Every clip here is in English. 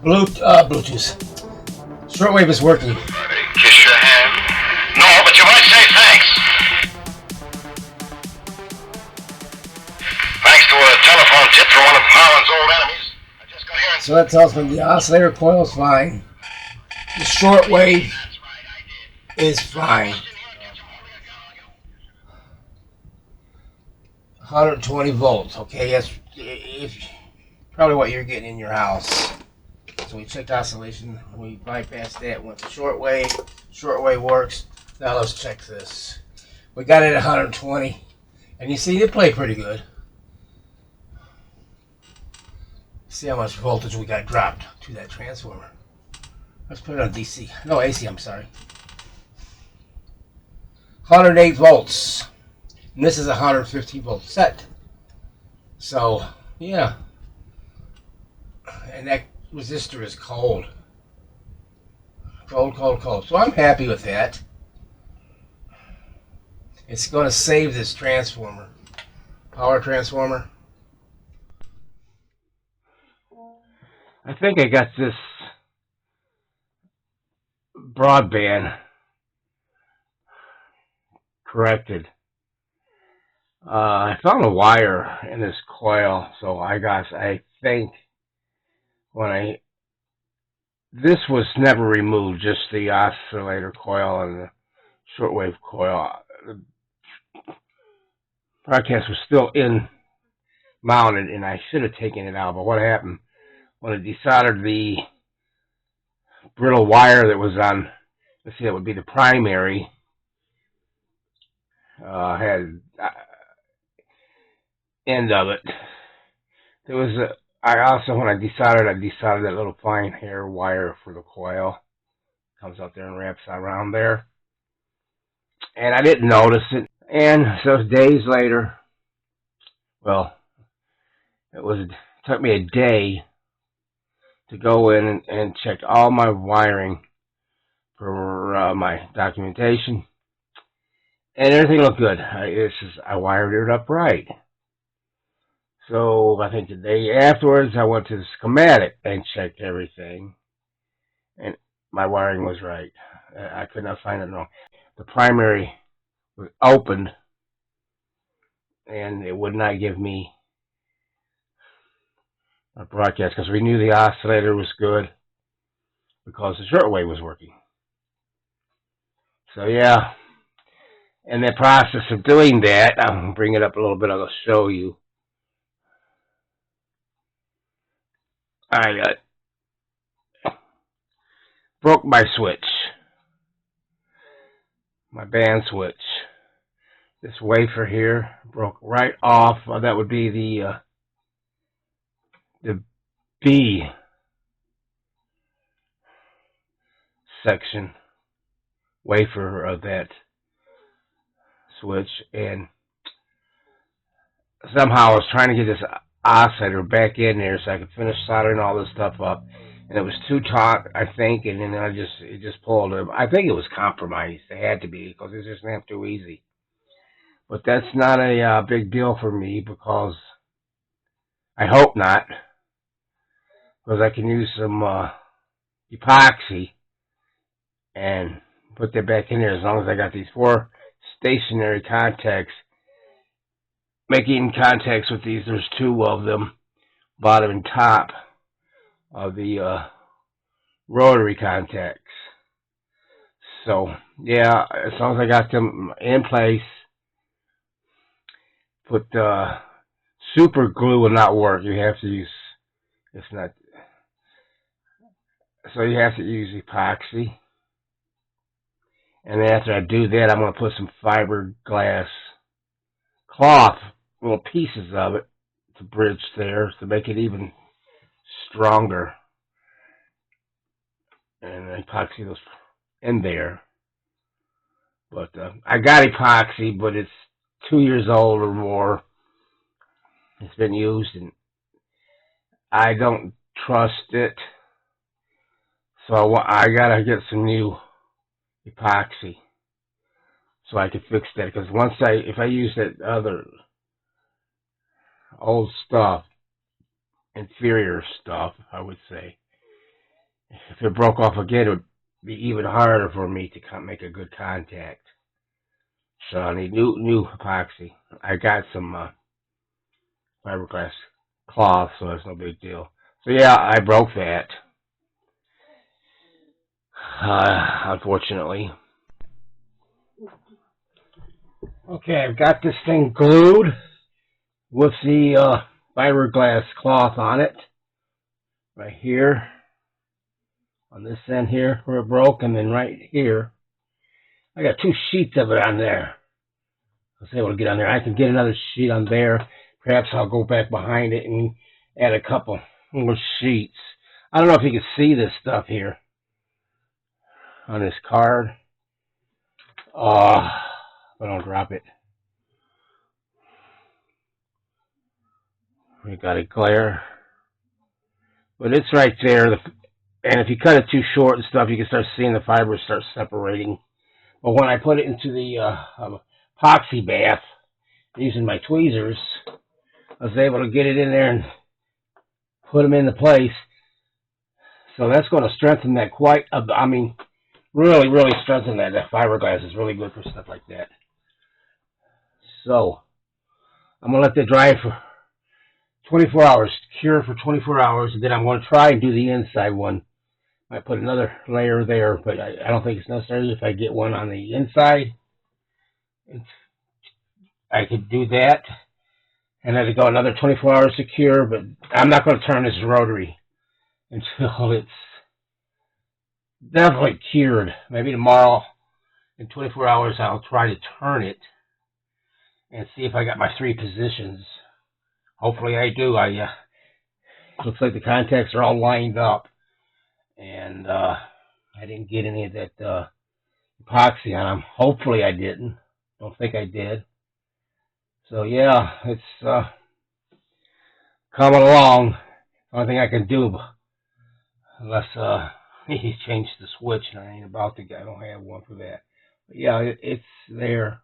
Bluetooth. Shortwave is working. Kiss your hand. No, but you might say thanks. Thanks to a telephone tip from one of Harlan's old enemies. I just got here and... So that tells me the oscillator coil is fine. The shortwave is fine. 120 volts. Okay, that's probably what you're getting in your house. So we checked oscillation. We bypassed that. Went to shortwave. Shortwave works. Now let's check this. We got it at 120, and you see it play pretty good. See how much voltage we got dropped to that transformer. Let's put it on DC. No, AC, I'm sorry. 108 volts. And this is a 150 volt set. So, yeah. And that resistor is cold. Cold, cold, cold. So I'm happy with that. It's going to save this transformer. Power transformer. I think I got this broadband corrected. I found a wire in this coil, so I think this was never removed, just the oscillator coil and the shortwave coil. The broadcast was still mounted, and I should have taken it out, but what happened, when it desoldered the brittle wire that was on, let's see, that would be the primary, had end of it. There was when I desoldered that little fine hair wire for the coil. Comes out there and wraps around there. And I didn't notice it. And so days later, well, it took me a day to go in and check all my wiring for my documentation. And everything looked good. I wired it up right. So I think the day afterwards, I went to the schematic and checked everything, and my wiring was right. I could not find it wrong. The primary was opened, and it would not give me a broadcast because we knew the oscillator was good because the shortwave was working. So yeah, in the process of doing that, I'll bring it up a little bit. I'll show you. I broke my switch, my band switch. This wafer here broke right off. That would be the B section wafer of that switch, and somehow I was trying to get this oscillator back in there so I could finish soldering all this stuff up, and it was too taut, I think, and then it just pulled it. I think it was compromised. It had to be because it just snapped too easy. But that's not a big deal for me because I hope not, because I can use some epoxy and put that back in there as long as I got these 4 stationary contacts. Making contacts with these, there's 2 of them, bottom and top of the rotary contacts. So yeah, as long as I got them in place, put super glue will not work. You have to use, it's not, so you have to use epoxy. And then after I do that, I'm going to put some fiberglass cloth, little pieces of it, to bridge there to make it even stronger. And epoxy those in there. But I got epoxy, but it's 2 years old or more. It's been used, and I don't trust it. So I gotta get some new epoxy so I can fix that. Because if I use that other old stuff, inferior stuff, I would say, If it broke off again, it would be even harder for me to make a good contact. So I need new epoxy. I got some fiberglass cloth, so it's no big deal. So yeah, I broke that. Unfortunately. Okay, I've got this thing glued with the fiberglass cloth on it, right here, on this end here where it broke, and then right here. I got 2 sheets of it on there. I was able to get on there. I can get another sheet on there. Perhaps I'll go back behind it and add a couple more sheets. I don't know if you can see this stuff here on this card. But don't drop it. We got a glare. But it's right there. And if you cut it too short and stuff, you can start seeing the fibers start separating. But when I put it into the epoxy bath, using my tweezers, I was able to get it in there and put them into place. So that's going to strengthen that quite, I mean, really, really strengthen that. That fiberglass is really good for stuff like that. So I'm going to let that dry for 24 hours, cure for 24 hours, and then I'm going to try and do the inside one. I might put another layer there, but I don't think it's necessary. If I get one on the inside, I could do that, and then to go another 24 hours to cure, but I'm not going to turn this rotary until it's definitely cured. Maybe tomorrow, in 24 hours, I'll try to turn it and see if I got my 3 positions. Hopefully I do. Looks like the contacts are all lined up, and I didn't get any of that epoxy on them. Hopefully I didn't. Don't think I did. So yeah, it's coming along. Only thing I can do, unless he changed the switch, and I ain't about to get. I don't have one for that. But yeah, it's there,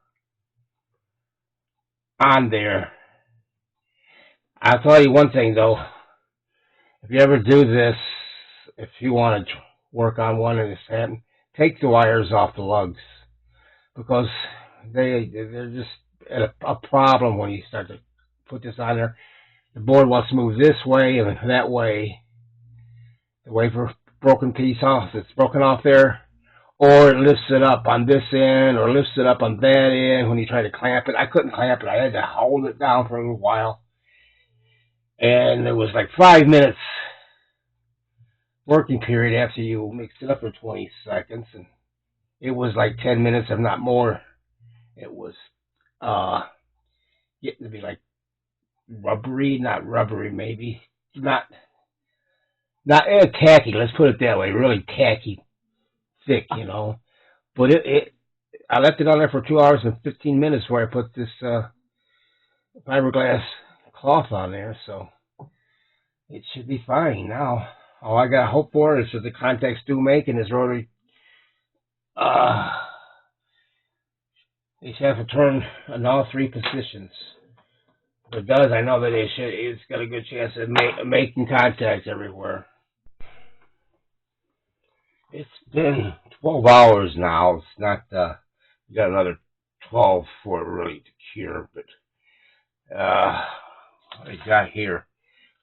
on there. I'll tell you one thing though. If you ever do this, if you want to work on one and it's happening, take the wires off the lugs, because they're just a problem when you start to put this on there. The board wants to move this way and that way. The wafer broken piece off, it's broken off there, or it lifts it up on this end or lifts it up on that end when you try to clamp it. I couldn't clamp it. I had to hold it down for a little while. And it was like 5 minutes working period after you mixed it up for 20 seconds. And it was like 10 minutes, if not more. It was getting to be like rubbery, not rubbery, maybe. Not tacky, let's put it that way. Really tacky, thick, you know. But I left it on there for 2 hours and 15 minutes where I put this fiberglass cloth on there, so it should be fine now. All I got hope for is that the contacts do make, and this rotary they should have to turn in all 3 positions. If it does, I know that it's got a good chance of making contacts everywhere. It's been 12 hours now. It's not, we got another 12 for it really to cure, but what I got here,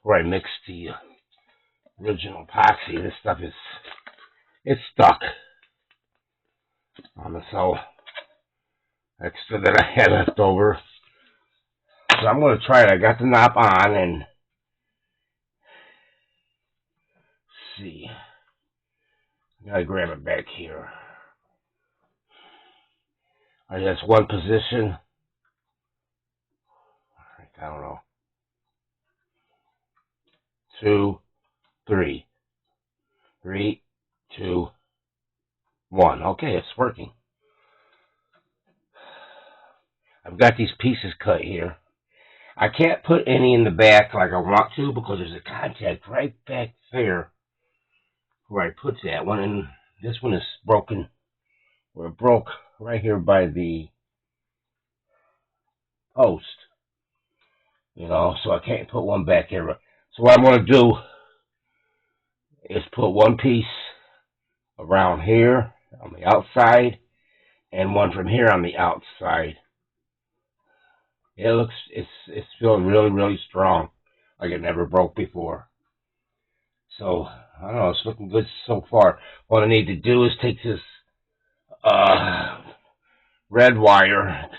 where I mixed the original epoxy, this stuff it's stuck on the cell extra that I had left over. So I'm going to try it. I got the knob on, and see. I gotta grab it back here. That's one position. I don't know. 2, 3. 3, 2, 1. Okay, it's working. I've got these pieces cut here. I can't put any in the back like I want to because there's a contact right back there where I put that one, and this one is broken, where it broke right here by the post, you know, so I can't put one back here. So what I'm going to do is put one piece around here on the outside and one from here on the outside. It's feeling really strong, like it never broke before. So I don't know, it's looking good so far. What I need to do is take this uh, red wire,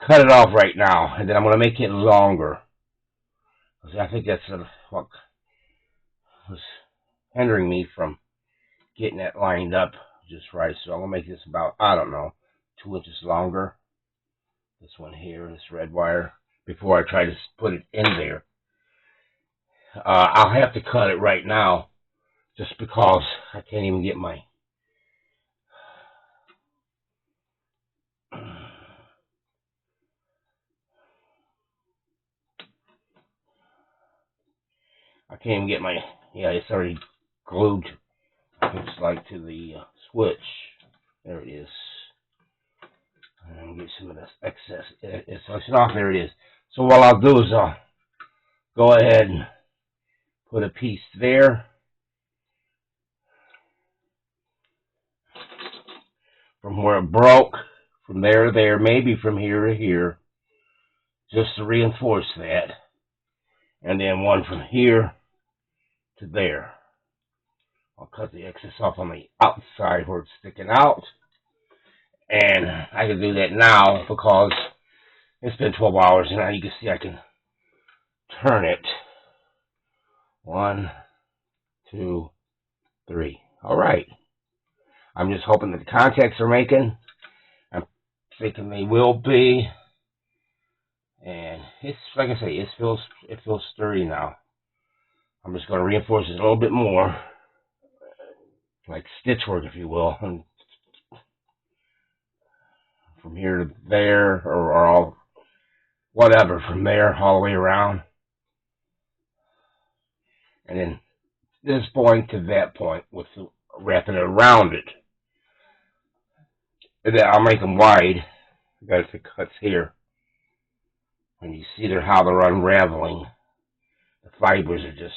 cut it off right now, and then I'm gonna make it longer. I think that's what was hindering me from getting that lined up just right. So I'm gonna make this about, I don't know, 2 inches longer. This one here, this red wire, before I try to put it in there. I'll have to cut it right now just because I can't even get my yeah, it's already glued. Looks like to the switch. There it is. And get some of this excess. It's off. There it is. So what I'll do is I'll go ahead and put a piece there. From where it broke, from there to there, maybe from here to here, just to reinforce that. And then one from here to there. I'll cut the excess off on the outside where it's sticking out. And I can do that now because it's been 12 hours and now you can see I can turn it. 1, 2, 3. All right. I'm just hoping that the contacts are making. I'm thinking they will be. And it's like I say, it feels sturdy now. I'm just going to reinforce it a little bit more, like stitch work, if you will, and from here to there, or all whatever, from there all the way around, and then this point to that point with wrapping it around it. And then I'll make them wide. Got the cuts here, and you see there how they're unraveling. The fibers are just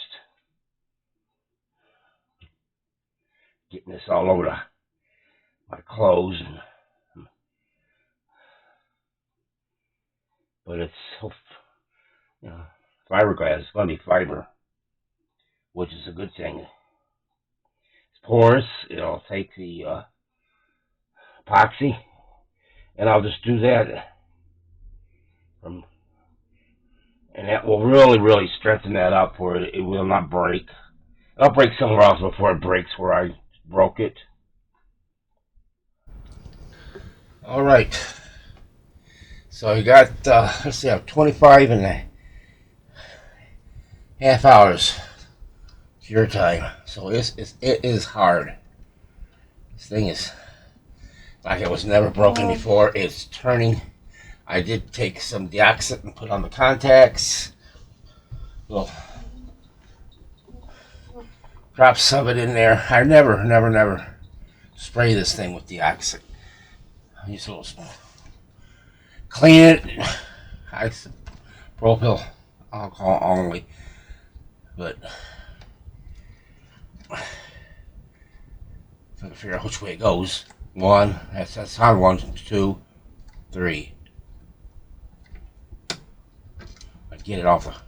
getting this all over my clothes, but it's fiberglass. It's going to be fiber, which is a good thing. It's porous. It'll take the epoxy, and I'll just do that and that will really strengthen that up where it will not break. It'll break somewhere else before it breaks where I broke it. All right. So you got, let's see, 25 and a half hours to your time. So it is hard. This thing is like it was never broken before. It's turning. I did take some deoxit and put on the contacts. Well, drop some of it in there. I never spray this thing with deoxit. I use a little clean it. I propyl alcohol only, but I can figure out which way it goes. One, that's on 1, 2, 3. I get it off.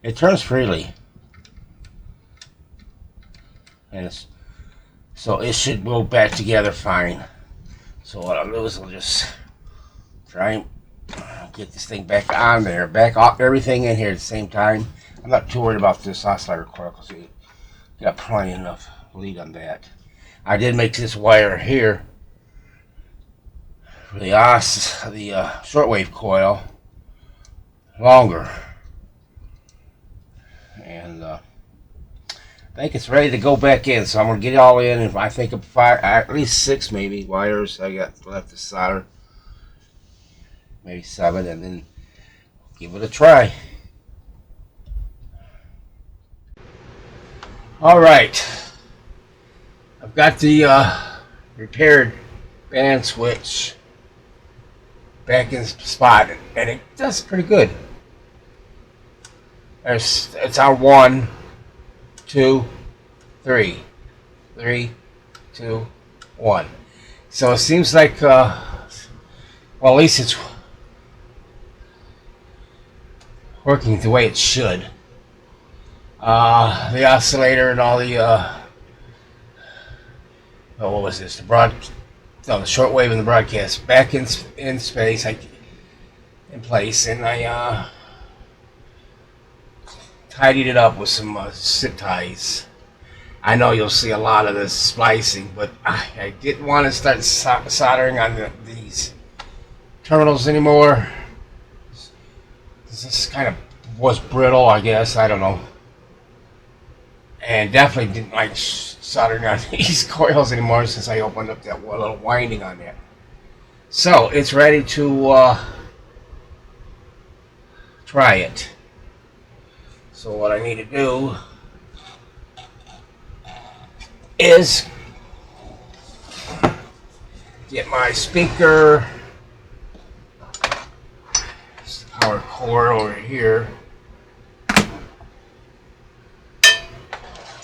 It turns freely, and so it should go back together fine. So what I'll do is I'll just try and get this thing back on there, back off everything in here at the same time. I'm not too worried about this oscillator coil because you got plenty enough lead on that. I did make this wire here for the shortwave coil longer, and I think it's ready to go back in. So I'm gonna get it all in, and I think at least 6 maybe wires I got left to solder, maybe 7, and then give it a try. All right, I've got the repaired band switch back in spot, and it does pretty good. It's our 1, 2, 3. 3, 2, 1. So it seems like, well, at least it's working the way it should. The oscillator and all the, what was this? The shortwave and the broadcast back in space, in place, and I tidied it up with some zip ties. I know you'll see a lot of this splicing, but I didn't want to start soldering on these terminals anymore. This kind of was brittle, I guess. I don't know. And definitely didn't like soldering on these coils anymore since I opened up that one little winding on there. So it's ready to try it. So what I need to do is get my speaker, power cord over here,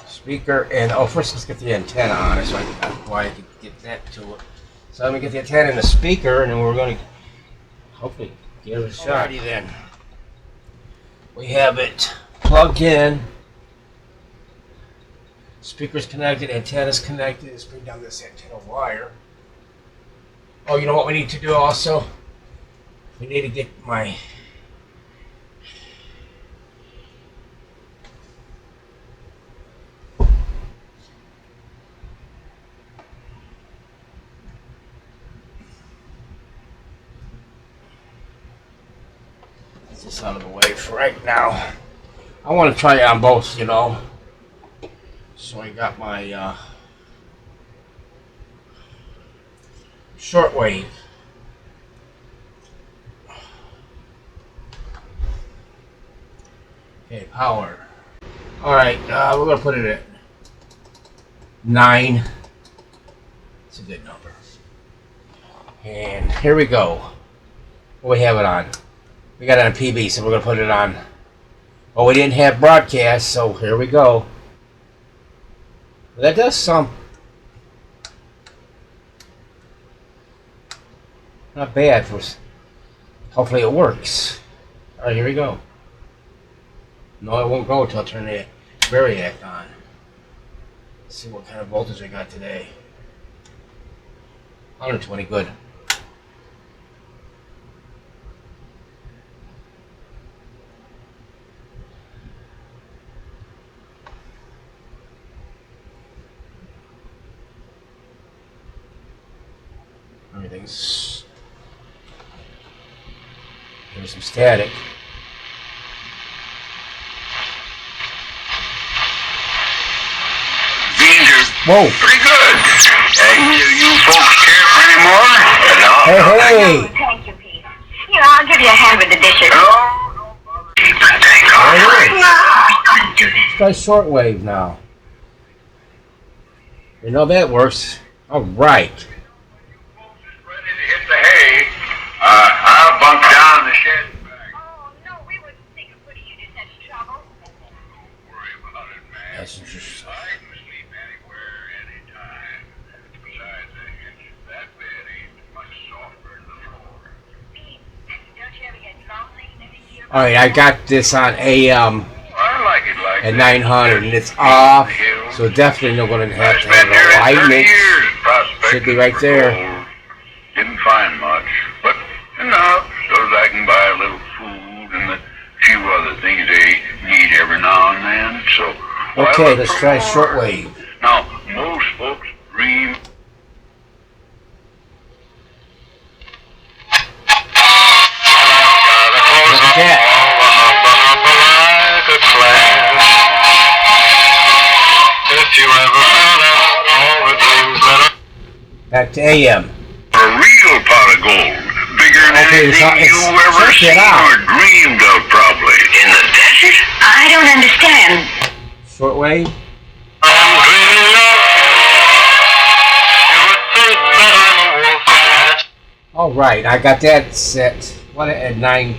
speaker, and first let's get the antenna on it so I can get that to it. So let me get the antenna and the speaker, and then we're going to hopefully give it a shot. Alrighty then, we have it plugged in. Speaker's connected, antenna's connected. Let's bring down this antenna wire. Oh, you know what we need to do also? We need to get my get this out of the way for right now. I want to try it on both, you know. So I got my shortwave. Okay, power. Alright, we're going to put it at 9. It's a good number. And here we go. What we have it on? We got it on PB, so we're going to put it on. Oh, we didn't have broadcast, so here we go. That does some. Not bad for. Hopefully it works. All right, here we go. No, it won't go until I turn the variac on. Let's see what kind of voltage I got today. 120, good. Everything's. There's some static. Whoa! Pretty good. Do you folks care for any more? No. Hey! Thank you, Pete. Here, I'll give you a hand with the dishes. No. Couldn't do this. Let's try shortwave now. You know that works. All right. Ready to hit the hay. I'll bunk down in the shed. Oh, no, we wouldn't think of putting you in such trouble. Don't worry about it, man. That's interesting. I can sleep anywhere, anytime. Besides, that bed ain't much softer than the floor. Pete, don't you ever get lonely living here? All right, I got this on AM I like it like at that. 900, and it's off, so definitely not going to have to have Been here a 30 light. years prospecting Should be right for there. gold. Didn't find much, but enough so that I can buy a little food and a few other things they need every now and then. So Okay, let's try shortwave. Now, most folks dream. Look at that. Back to AM. A real pot of gold, bigger than Okay, anything you ever check seen it out. or dreamed of, probably. In the desert? I don't understand. Shortwave. All right, I got that set. What at 9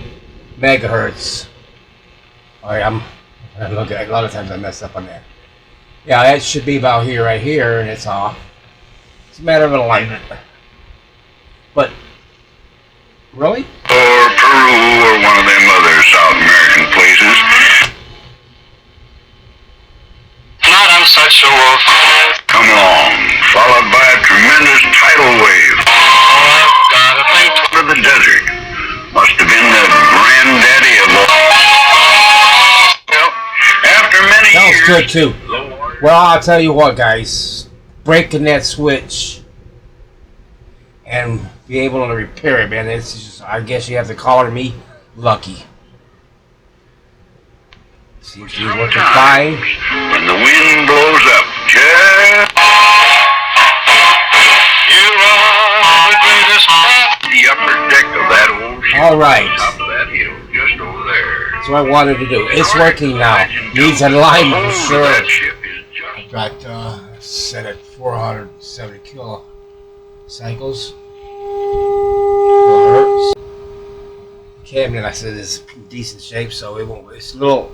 megahertz. Alright, look at a lot of times I mess up on that. Yeah, that should be about here, right here, and it's off. It's a matter of alignment. But really? Or Peru or one of them other South American places. Not on such a wolf. Come along, followed by a tremendous tidal wave. Gotta think to the desert. Must have been the granddaddy of all. Well, after many Sounds years, good too. Well, I'll tell you what, guys. Breaking that switch and be able to repair it, man. It's just, I guess you have to call me lucky. Seems to be working fine. When the wind blows up, just you are the greatest. The upper deck of that old ship. All right. Top of that hill, just over there. That's what I wanted to do. It's working now. Needs alignment, for sure. That ship is just Got set at 470 kilo cycles. Cabinet, I said, is in decent shape, so it won't. It's a little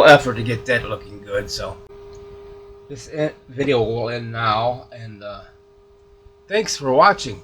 effort to get that looking good. So this video will end now, and thanks for watching.